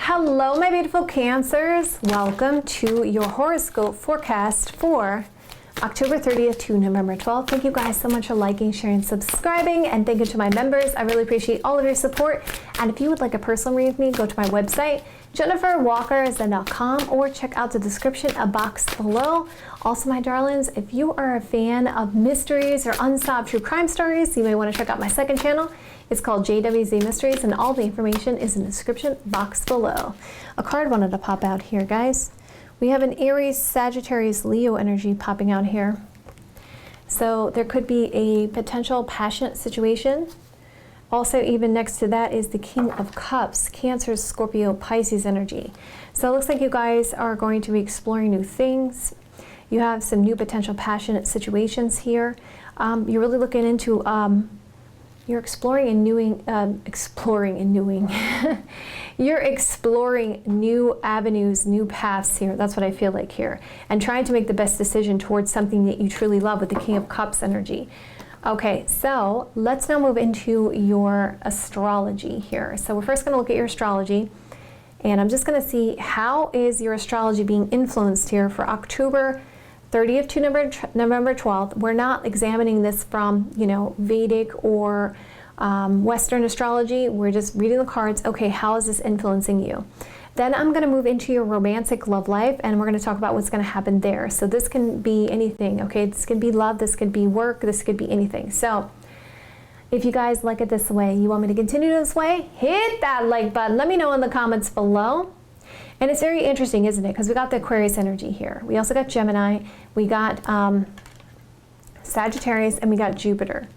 Hello, my beautiful Cancers. Welcome to your horoscope forecast for October 30th to November 12th. Thank you guys so much for liking, sharing, subscribing, and thank you to my members. I really appreciate all of your support. And if you would like a personal reading with me, go to my website, JenniferWalkerZen.com, or check out the description box below. Also, my darlings, if you are a fan of mysteries or unsolved true crime stories, you may want to check out my second channel. It's called JWZ Mysteries, and all the information is in the description box below. A card wanted to pop out here, guys. We have an Aries, Sagittarius, Leo energy popping out here. So there could be a potential passionate situation. Also, even next to that is the King of Cups, Cancer, Scorpio, Pisces energy. So it looks like you guys are going to be exploring new things. You have some new potential passionate situations here. You're really looking into, you're exploring and you're exploring new avenues, new paths here. That's what I feel like here. And trying to make the best decision towards something that you truly love with the King of Cups energy. Okay, so let's now move into your astrology here. So we're first going to look at your astrology, and I'm just going to see how is your astrology being influenced here for October 30th to November 12th. We're not examining this from, Vedic or Western astrology. We're just reading the cards. Okay, how is this influencing you? Then I'm going to move into your romantic love life, and we're going to talk about what's going to happen there. So this can be anything, okay? This could be love, this could be work, this could be anything. So if you guys like it this way, you want me to continue this way, hit that like button. Let me know in the comments below. And it's very interesting, isn't it? Because we got the Aquarius energy here. We also got Gemini, we got Sagittarius, and we got Jupiter.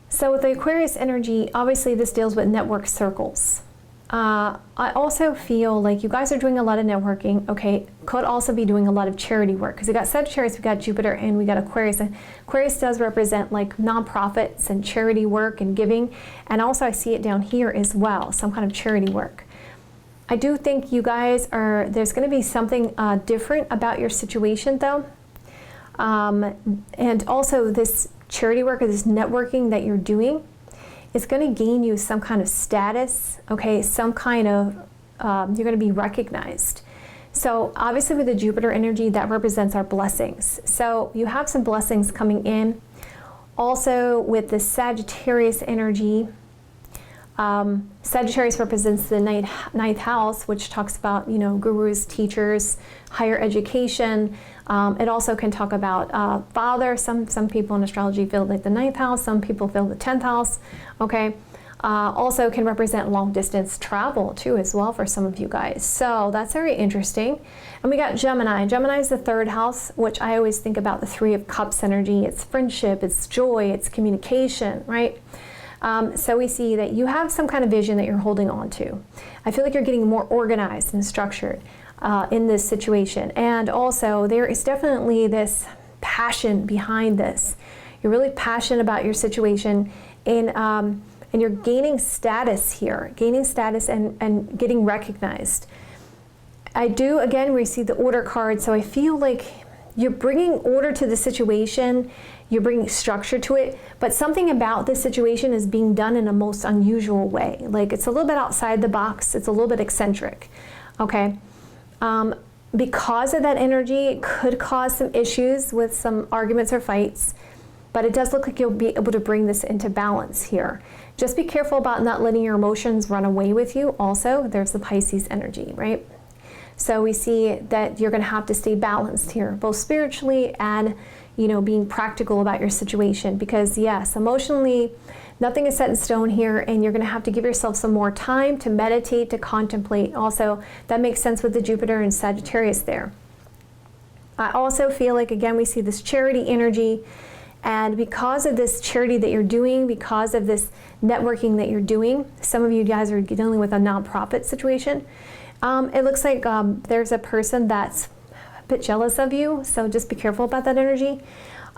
So with the Aquarius energy, obviously this deals with network circles. I also feel like you guys are doing a lot of networking, okay? Could also be doing a lot of charity work, because we got Sagittarius, we got Jupiter, and we got Aquarius. And Aquarius does represent like nonprofits and charity work and giving. And also I see it down here as well, some kind of charity work. I do think you guys there's going to be something different about your situation though. And also this charity work or this networking that you're doing is going to gain you some kind of status, okay? Some kind of, you're going to be recognized. So obviously with the Jupiter energy, that represents our blessings. So you have some blessings coming in. Also with the Sagittarius energy, Sagittarius represents the ninth house, which talks about, gurus, teachers, higher education. It also can talk about father. Some people in astrology feel like the ninth house. Some people feel the 10th house. Okay. Also can represent long distance travel too as well for some of you guys. So that's very interesting. And we got Gemini. Gemini is the third house, which I always think about the Three of Cups energy. It's friendship, it's joy, it's communication, right? So we see that you have some kind of vision that you're holding on to. I feel like you're getting more organized and structured in this situation. And also there is definitely this passion behind this. You're really passionate about your situation, and you're gaining status here, and getting recognized. I do, again, receive the order card, so I feel like you're bringing order to the situation, you're bringing structure to it, but something about this situation is being done in a most unusual way. Like it's a little bit outside the box, it's a little bit eccentric, okay? Because of that energy, it could cause some issues with some arguments or fights, but it does look like you'll be able to bring this into balance here. Just be careful about not letting your emotions run away with you. Also, there's the Pisces energy, right? So we see that you're going to have to stay balanced here, both spiritually and, being practical about your situation. Because yes, emotionally, nothing is set in stone here, and you're going to have to give yourself some more time to meditate, to contemplate. Also, that makes sense with the Jupiter and Sagittarius there. I also feel like, again, we see this charity energy. And because of this charity that you're doing, because of this networking that you're doing, some of you guys are dealing with a nonprofit situation. It looks like there's a person that's a bit jealous of you, so just be careful about that energy.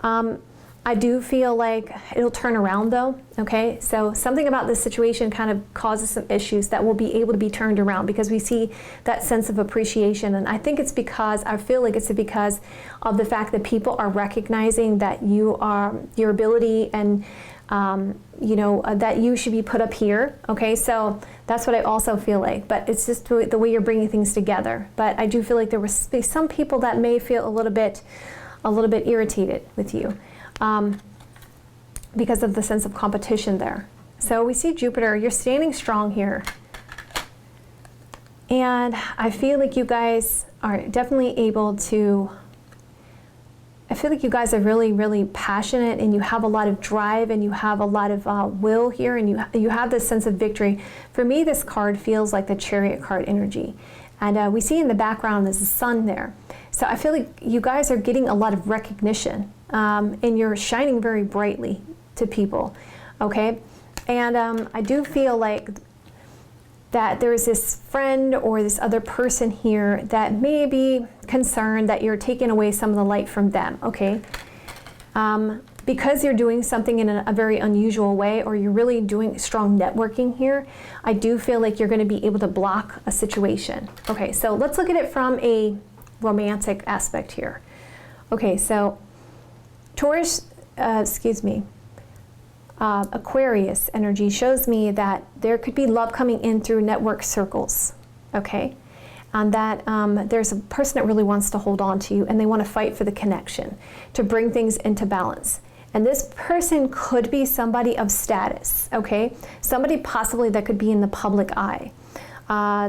I do feel like it'll turn around though, okay? So something about this situation kind of causes some issues that will be able to be turned around, because we see that sense of appreciation. And I think it's because, I feel like it's because of the fact that people are recognizing that your ability and you know, that you should be put up here. Okay, so that's what I also feel like, but it's just the way you're bringing things together. But I do feel like there was some people that may feel a little bit irritated with you because of the sense of competition there. So we see Jupiter, you're standing strong here. And I feel like you guys are definitely able to, I feel like you guys are really, really passionate, and you have a lot of drive, and you have a lot of will here, and you have this sense of victory. For me, this card feels like the Chariot card energy. And we see in the background there's the sun there. So I feel like you guys are getting a lot of recognition, and you're shining very brightly to people, okay? And I do feel like that there's this friend or this other person here that may be concerned that you're taking away some of the light from them, okay? Because you're doing something in a very unusual way, or you're really doing strong networking here, I do feel like you're going to be able to block a situation. Okay, so let's look at it from a romantic aspect here. Okay, so Taurus, Aquarius energy shows me that there could be love coming in through network circles, okay? And that there's a person that really wants to hold on to you, and they want to fight for the connection, to bring things into balance. And this person could be somebody of status, okay? Somebody possibly that could be in the public eye.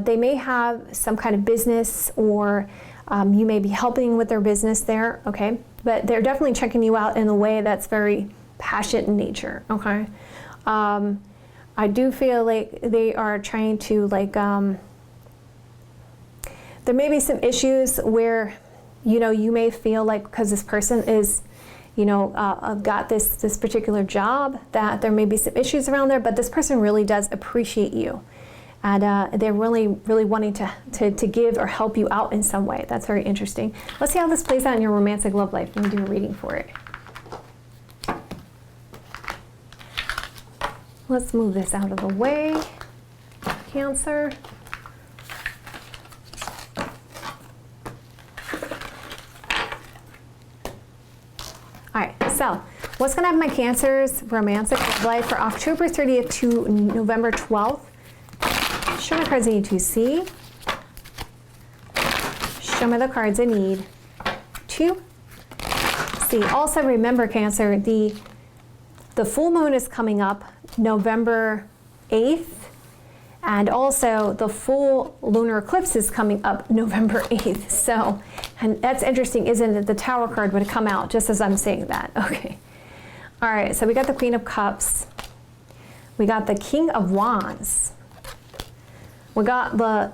They may have some kind of business, or you may be helping with their business there, okay? But they're definitely checking you out in a way that's very passionate in nature, okay? I do feel like they are trying to, like, there may be some issues where, you know, you may feel like because this person is, you know, got this particular job, that there may be some issues around there, but this person really does appreciate you. And they're really, really wanting to give or help you out in some way. That's very interesting. Let's see how this plays out in your romantic love life. Let me do a reading for it. Let's move this out of the way, Cancer. All right, so what's going to have my Cancer's romantic love life for October 30th to November 12th? Show me the cards I need to see. Show me the cards I need to see. Also remember, Cancer, the full moon is coming up November 8th, and also the full lunar eclipse is coming up November 8th. So, and that's interesting, isn't it? The Tower card would come out just as I'm saying that. Okay. All right, so we got the Queen of Cups. We got the King of Wands. We got the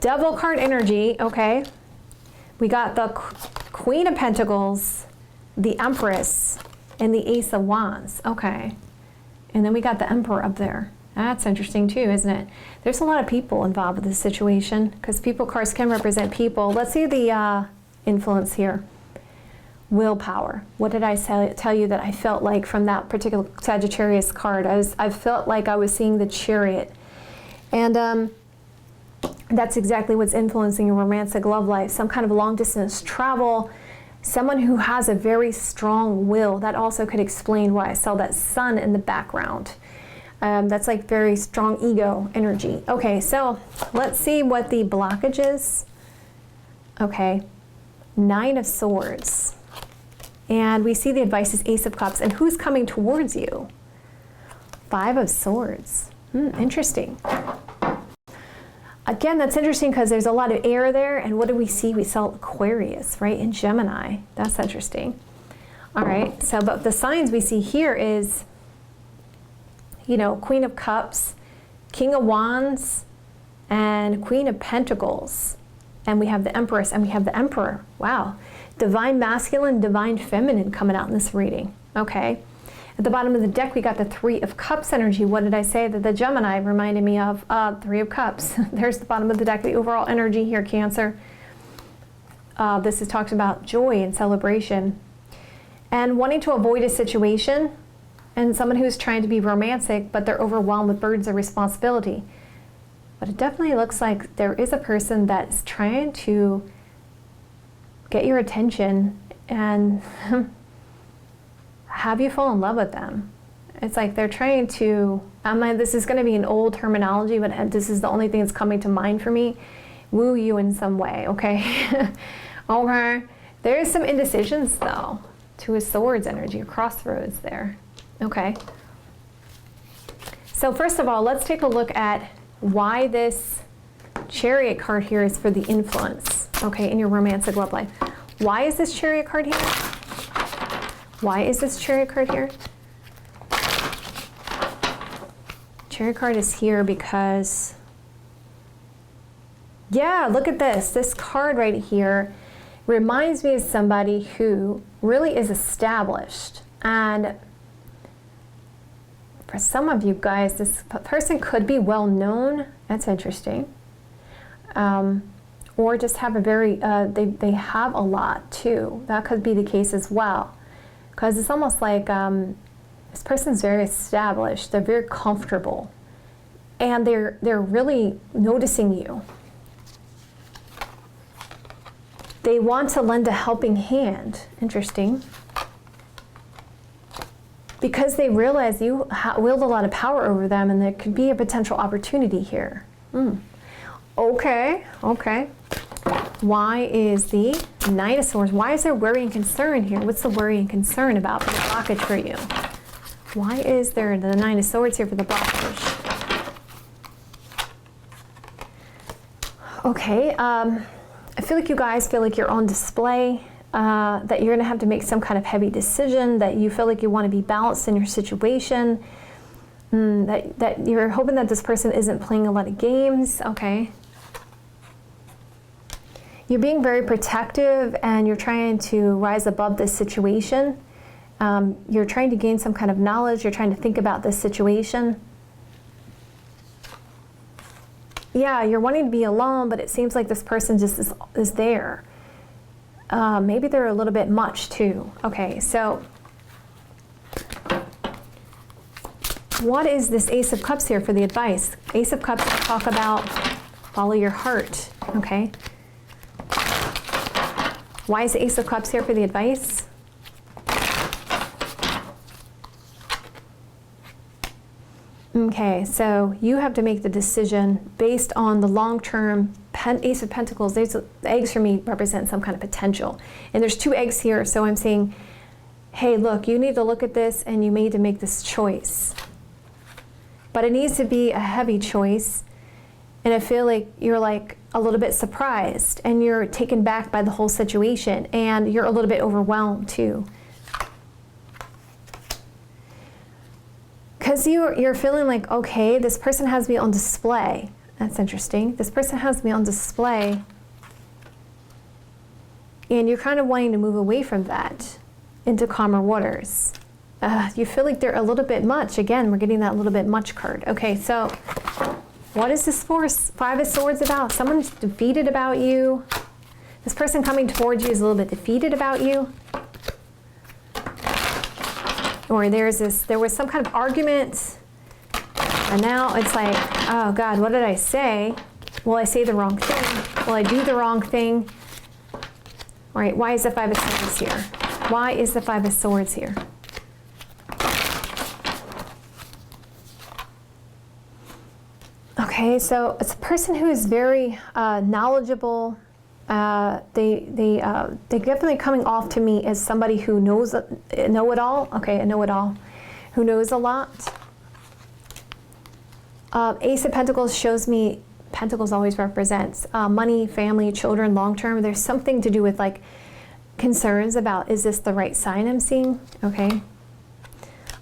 Devil card energy, okay? We got the Queen of Pentacles, the Empress, and the Ace of Wands, okay? And then we got the Emperor up there. That's interesting too, isn't it? There's a lot of people involved with this situation, because people cards can represent people. Let's see the influence here. Willpower. What did I tell you that I felt like from that particular Sagittarius card? I felt like I was seeing the Chariot. And that's exactly what's influencing your romantic love life. Some kind of long distance travel, someone who has a very strong will. That also could explain why I saw that sun in the background. That's like very strong ego energy. Okay, so let's see what the blockage is. Okay, 9 of Swords. And we see the advice is Ace of Cups. And who's coming towards you? 5 of Swords. Interesting. Again, that's interesting because there's a lot of air there. And what do we see? We saw Aquarius, right? And Gemini. That's interesting. All right. So, but the signs we see here is, you know, Queen of Cups, King of Wands, and Queen of Pentacles. And we have the Empress and we have the Emperor. Wow. Divine Masculine, Divine Feminine coming out in this reading. Okay. At the bottom of the deck, we got the 3 of Cups energy. What did I say that the Gemini reminded me of? 3 of Cups. There's the bottom of the deck, the overall energy here, Cancer. This is talks about joy and celebration. And wanting to avoid a situation, and someone who's trying to be romantic, but they're overwhelmed with burdens of responsibility. But it definitely looks like there is a person that's trying to get your attention and have you fall in love with them. It's like they're trying to, this is going to be an old terminology, but this is the only thing that's coming to mind for me, woo you in some way, okay? Okay. There is some indecisions, though. Two of Swords energy, a crossroads there. Okay. So first of all, let's take a look at why this Chariot card here is for the influence, okay, in your romantic love life. Why is this Chariot card here? Why is this Chariot card here? Chariot card is here because, yeah, look at this. This card right here reminds me of somebody who really is established. And for some of you guys, this person could be well known. That's interesting. Or just have a very, they have a lot too. That could be the case as well. Because it's almost like this person's very established. They're very comfortable. And they're really noticing you. They want to lend a helping hand. Interesting. Because they realize you wield a lot of power over them, and there could be a potential opportunity here. Okay, okay. Why is the Knight of Swords? Why is there worry and concern here? What's the worry and concern about for the blockage for you? Why is there the Nine of Swords here for the blockage? Okay, I feel like you guys feel like you're on display, that you're going to have to make some kind of heavy decision, that you feel like you want to be balanced in your situation, that you're hoping that this person isn't playing a lot of games, okay? You're being very protective and you're trying to rise above this situation. You're trying to gain some kind of knowledge. You're trying to think about this situation. Yeah, you're wanting to be alone, but it seems like this person just is there. Maybe they're a little bit much too. Okay, so what is this Ace of Cups here for the advice? Ace of Cups talk about follow your heart, okay? Why is the Ace of Cups here for the advice? Okay, so you have to make the decision based on the long-term Ace of Pentacles. The eggs for me represent some kind of potential. And there's two eggs here, so I'm saying, hey, look, you need to look at this and you need to make this choice. But it needs to be a heavy choice. And I feel like you're like a little bit surprised and you're taken back by the whole situation and you're a little bit overwhelmed too. Because you're feeling like, okay, this person has me on display. That's interesting. This person has me on display. And you're kind of wanting to move away from that into calmer waters. You feel like they're a little bit much. Again, we're getting that little bit much card. Okay, so what is this Five of Swords about? Someone's defeated about you. This person coming towards you is a little bit defeated about you. Or there was some kind of argument, and now it's like, oh God, what did I say? Will I say the wrong thing? Will I do the wrong thing? All right, why is the Five of Swords here? Why is the Five of Swords here? Okay, so it's a person who is very knowledgeable. They definitely coming off to me as somebody who knows a know-it-all. Okay, a know-it-all who knows a lot. Ace of Pentacles shows me Pentacles always represents money, family, children, long-term. There's something to do with like concerns about, is this the right sign I'm seeing? Okay.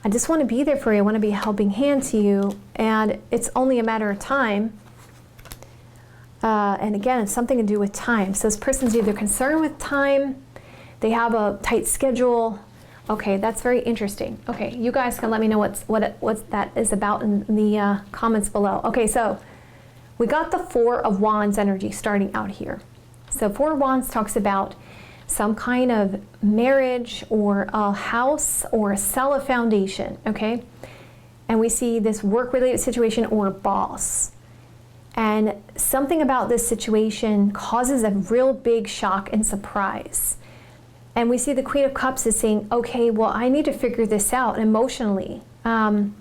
I just want to be there for you. I want to be a helping hand to you. And it's only a matter of time. And again, it's something to do with time. So this person's either concerned with time, they have a tight schedule. Okay, that's very interesting. Okay, you guys can let me know what that is about in the comments below. Okay, so we got the Four of Wands energy starting out here. So Four of Wands talks about some kind of marriage or a house or sell a foundation, okay? And we see this work-related situation or a boss. And something about this situation causes a real big shock and surprise. And we see the Queen of Cups is saying, okay, well, I need to figure this out emotionally. And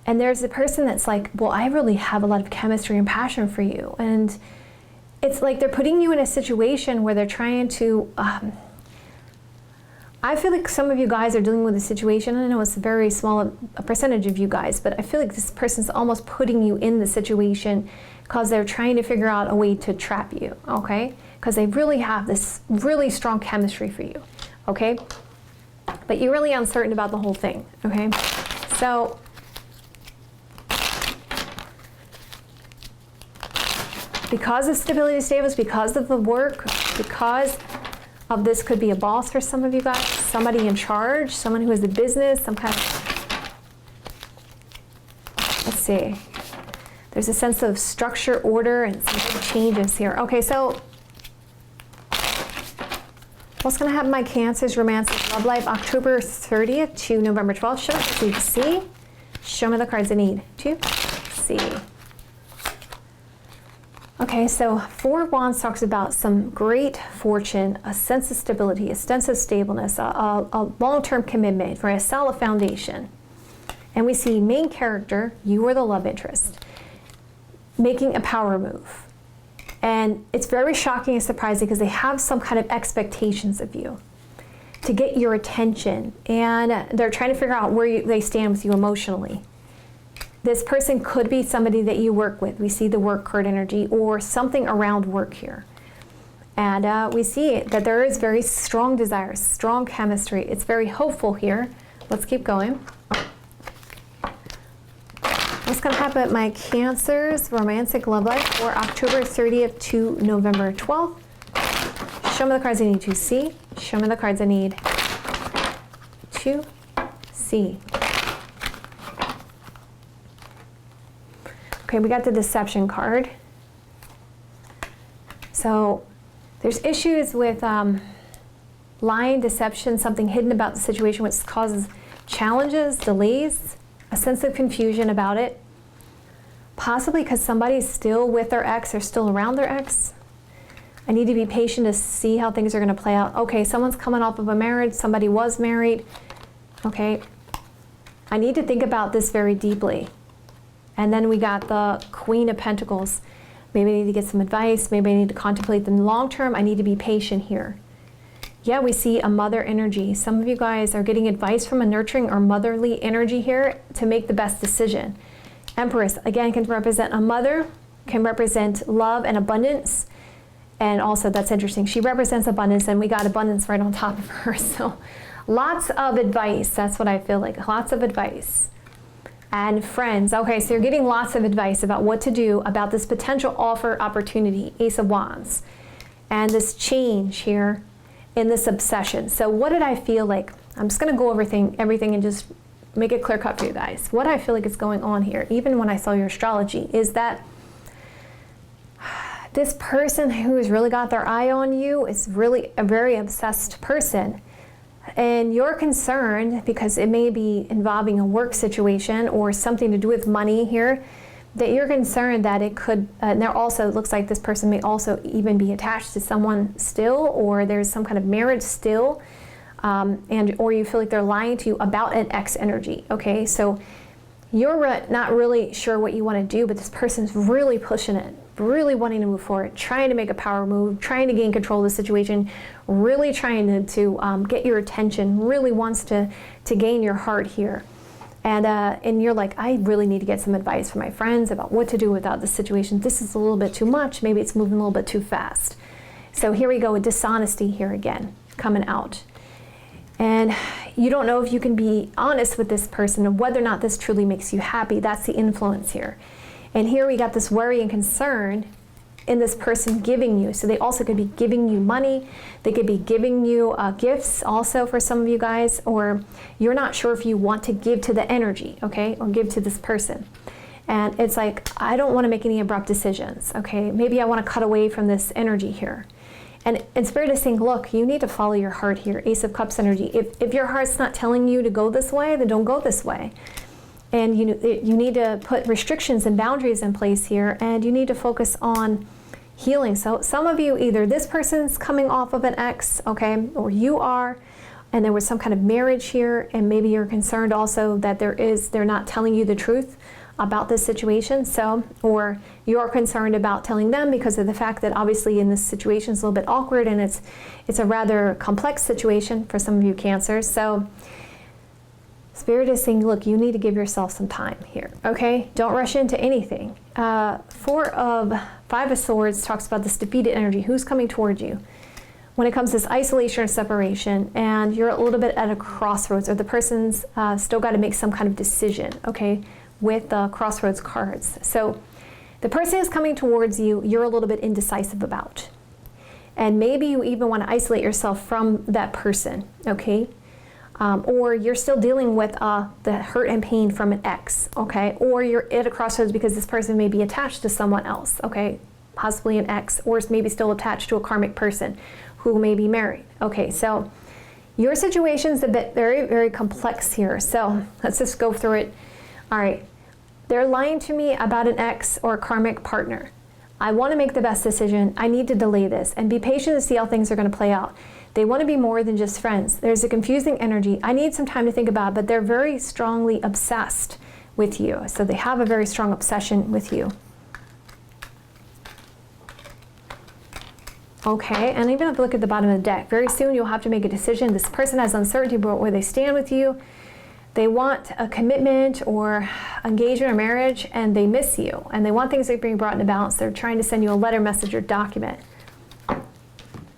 there's a person that's like, well, I really have a lot of chemistry and passion for you. And it's like they're putting you in a situation where they're trying to, I feel like some of you guys are dealing with a situation, I know it's a very small a percentage of you guys, but I feel like this person's almost putting you in the situation because they're trying to figure out a way to trap you, okay? Because they really have this really strong chemistry for you, okay? But you're really uncertain about the whole thing, okay? So, because of stability, status, because of the work, because of this could be a boss for some of you guys, somebody in charge, someone who has a business, some kind of, let's see. There's a sense of structure, order, and some big changes here. Okay, so what's going to happen, my Cancers, romantic love life, October 30th to November 12th? Show me what you see. Show me the cards I need to see. Okay, so Four of Wands talks about some great fortune, a sense of stability, a sense of stableness, a long-term commitment for a solid foundation. And we see main character, you are the love interest, making a power move. And it's very shocking and surprising because they have some kind of expectations of you to get your attention. And they're trying to figure out where they stand with you emotionally. This person could be somebody that you work with. We see the work card energy or something around work here. And we see that there is very strong desire, strong chemistry. It's very hopeful here. Let's keep going. What's going to happen at my Cancers, romantic love life for October 30th to November 12th? Show me the cards I need to see. Show me the cards I need to see. Okay, we got the deception card. So there's issues with lying, deception, something hidden about the situation which causes challenges, delays, a sense of confusion about it. Possibly because somebody's still with their ex or still around their ex. I need to be patient to see how things are going to play out. Okay, someone's coming off of a marriage, somebody was married. Okay, I need to think about this very deeply. And then we got the Queen of Pentacles. Maybe I need to get some advice. Maybe I need to contemplate the long term. I need to be patient here. Yeah, we see a mother energy. Some of you guys are getting advice from a nurturing or motherly energy here to make the best decision. Empress, again, can represent a mother, can represent love and abundance. And also, that's interesting, she represents abundance, and we got abundance right on top of her. So lots of advice. That's what I feel like. Lots of advice. And friends, okay, so you're getting lots of advice about what to do about this potential offer opportunity, Ace of Wands, and this change here in this obsession. So what did I feel like? I'm just going to go over everything and just make it clear cut for you guys. What I feel like is going on here, even when I saw your astrology, is that this person who has really got their eye on you is really a very obsessed person. And you're concerned because it may be involving a work situation or something to do with money here, that you're concerned that it could, and there also looks like this person may also even be attached to someone still, or there's some kind of marriage still, or you feel like they're lying to you about an ex energy, okay? So you're not really sure what you want to do, but this person's really pushing it, really wanting to move forward, trying to make a power move, trying to gain control of the situation, really trying to get your attention, really wants to gain your heart here. And you're like, I really need to get some advice from my friends about what to do without this situation. This is a little bit too much. Maybe it's moving a little bit too fast. So here we go with dishonesty here again, coming out. And you don't know if you can be honest with this person and whether or not this truly makes you happy. That's the influence here. And here we got this worry and concern in this person giving you. So they also could be giving you money. They could be giving you gifts also for some of you guys, or you're not sure if you want to give to the energy, okay, or give to this person. And it's like, I don't want to make any abrupt decisions, okay? Maybe I want to cut away from this energy here. And Spirit is saying, look, you need to follow your heart here, Ace of Cups energy. If your heart's not telling you to go this way, then don't go this way. And you need to put restrictions and boundaries in place here, and you need to focus on healing. So some of you, either this person's coming off of an ex, okay, or you are, and there was some kind of marriage here, and maybe you're concerned also that they're not telling you the truth about this situation. So, or you're concerned about telling them because of the fact that obviously in this situation it's a little bit awkward, and it's a rather complex situation for some of you Cancers. So Spirit is saying, look, you need to give yourself some time here, okay? Don't rush into anything. Five of Swords talks about this defeated energy. Who's coming towards you? When it comes to this isolation or separation, and you're a little bit at a crossroads, or the person's still got to make some kind of decision, okay, with the crossroads cards. So the person is coming towards you, you're a little bit indecisive about. And maybe you even want to isolate yourself from that person, okay? Or you're still dealing with the hurt and pain from an ex, okay? Or you're at a crossroads because this person may be attached to someone else, okay? Possibly an ex, or maybe still attached to a karmic person who may be married. Okay, so your situation's a bit very, very complex here. So let's just go through it. All right, they're lying to me about an ex or a karmic partner. I want to make the best decision. I need to delay this and be patient to see how things are going to play out. They want to be more than just friends. There's a confusing energy. I need some time to think about it, but they're very strongly obsessed with you. So they have a very strong obsession with you. Okay, and even if you look at the bottom of the deck, very soon you'll have to make a decision. This person has uncertainty about where they stand with you. They want a commitment or engagement or marriage, and they miss you. And they want things to be brought into balance. They're trying to send you a letter, message, or document.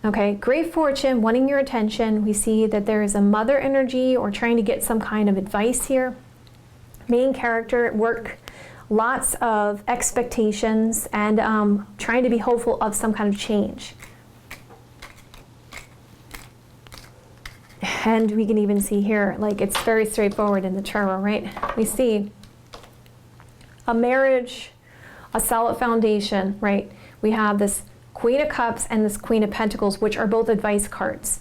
Okay, great fortune, wanting your attention. We see that there is a mother energy or trying to get some kind of advice here. Main character at work. Lots of expectations and trying to be hopeful of some kind of change. And we can even see here, like it's very straightforward in the tarot, right? We see a marriage, a solid foundation, right? We have this Queen of Cups and this Queen of Pentacles, which are both advice cards.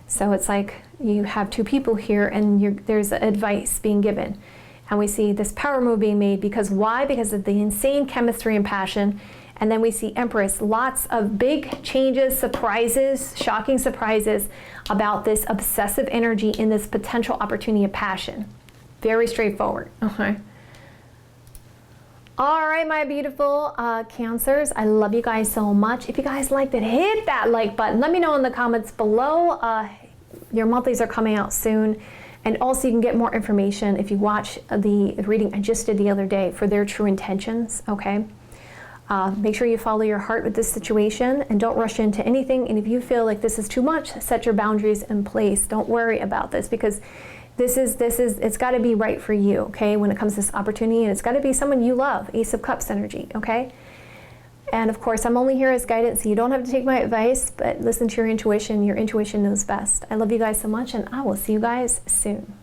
So it's like you have two people here and there's advice being given. And we see this power move being made because why? Because of the insane chemistry and passion. And then we see Empress, lots of big changes, surprises, shocking surprises about this obsessive energy in this potential opportunity of passion. Very straightforward. Okay. All right, my beautiful Cancers, I love you guys so much. If you guys liked it, hit that like button. Let me know in the comments below. Your monthlies are coming out soon. And also you can get more information if you watch the reading I just did the other day for their true intentions, okay? Make sure you follow your heart with this situation and don't rush into anything. And if you feel like this is too much, set your boundaries in place. Don't worry about this because it's got to be right for you, okay? When it comes to this opportunity, and it's got to be someone you love, Ace of Cups energy, okay? And of course, I'm only here as guidance, so you don't have to take my advice, but listen to your intuition. Your intuition knows best. I love you guys so much, and I will see you guys soon.